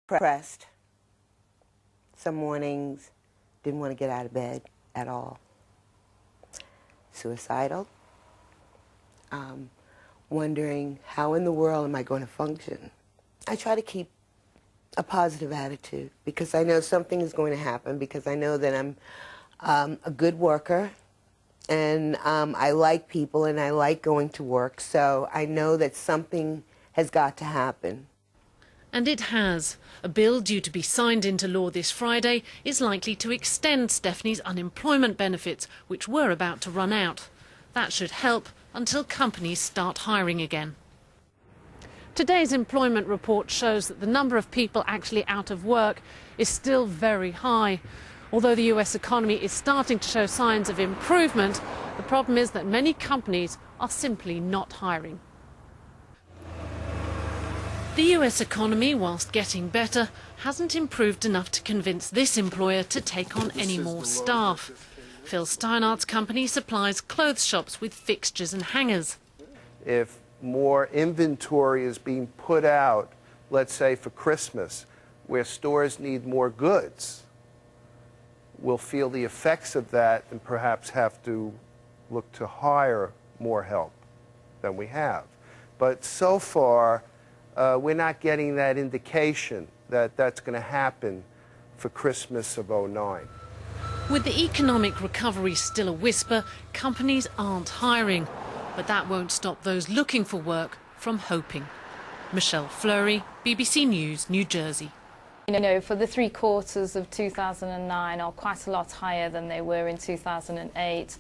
Depressed. Some mornings didn't want to get out of bed at all. Suicidal. Wondering how in the world am I going to function. I try to keep a positive attitude because I know something is going to happen, because I know that I'm a good worker, and I like people and I like going to work, so I know that something has got to happen. And it has. A bill due to be signed into law this Friday is likely to extend Stephanie's unemployment benefits, which were about to run out. That should help until companies start hiring again. Today's employment report shows that the number of people actually out of work is still very high. Although the US economy is starting to show signs of improvement, the problem is that many companies are simply not hiring. The US economy, whilst getting better, hasn't improved enough to convince this employer to take on any more staff. Phil Steinart's company supplies clothes shops with fixtures and hangers. If more inventory is being put out, let's say for Christmas, where stores need more goods, we'll feel the effects of that and perhaps have to look to hire more help than we have. But so far, we're not getting that indication that that's going to happen for Christmas of '09. With the economic recovery still a whisper, companies aren't hiring. But that won't stop those looking for work from hoping. Michelle Fleury, BBC News, New Jersey. You know, for the 3 quarters of 2009 are quite a lot higher than they were in 2008.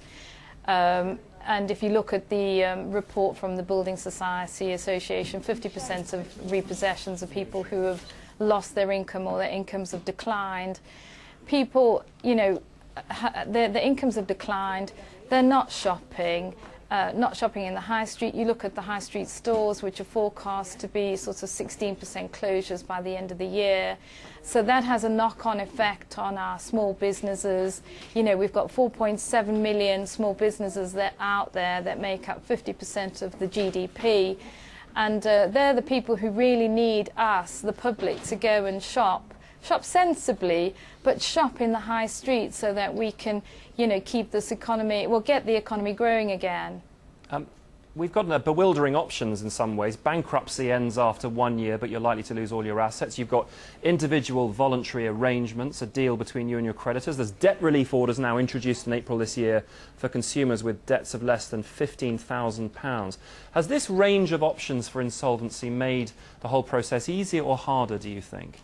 And if you look at the report from the Building Society Association, 50% of repossessions are people who have lost their income or their incomes have declined. People, you know, their incomes have declined, they're not shopping. Not shopping in the high street. You look at the high street stores, which are forecast to be sort of 16% closures by the end of the year. So that has a knock-on effect on our small businesses. You know, we've got 4.7 million small businesses that are out there that make up 50% of the GDP. And they're the people who really need us, the public, to go and shop sensibly, but shop in the high street so that we can, you know, keep this economy, well, get the economy growing again. We've got bewildering options in some ways. Bankruptcy ends after 1 year, but you're likely to lose all your assets. You've got individual voluntary arrangements, a deal between you and your creditors. There's debt relief orders now introduced in April this year for consumers with debts of less than £15,000. Has this range of options for insolvency made the whole process easier or harder, do you think?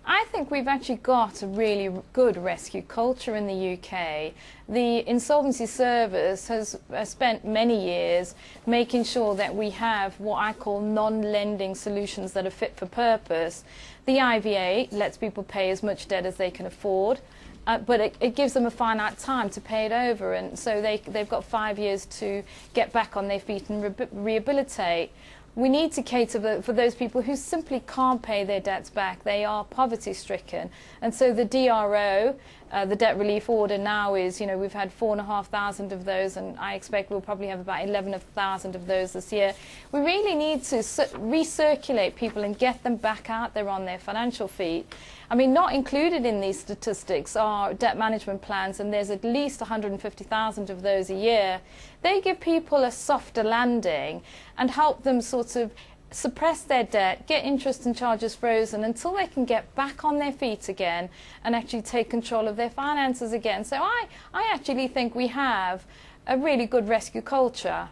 I think we've actually got a really good rescue culture in the UK. The Insolvency Service has spent many years making sure that we have what I call non-lending solutions that are fit for purpose. The IVA lets people pay as much debt as they can afford, but it gives them a finite time to pay it over, and so they've got 5 years to get back on their feet and rehabilitate. We need to cater for those people who simply can't pay their debts back. They are poverty-stricken. And so the DRO, the debt relief order now is, you know, we've had 4,500 of those, and I expect we'll probably have about 11,000 of those this year. We really need to recirculate people and get them back out there on their financial feet. I mean, not included in these statistics are debt management plans, and there's at least 150,000 of those a year. They give people a softer landing and help them sort of suppress their debt, get interest and charges frozen until they can get back on their feet again and actually take control of their finances again. So I actually think we have a really good rescue culture.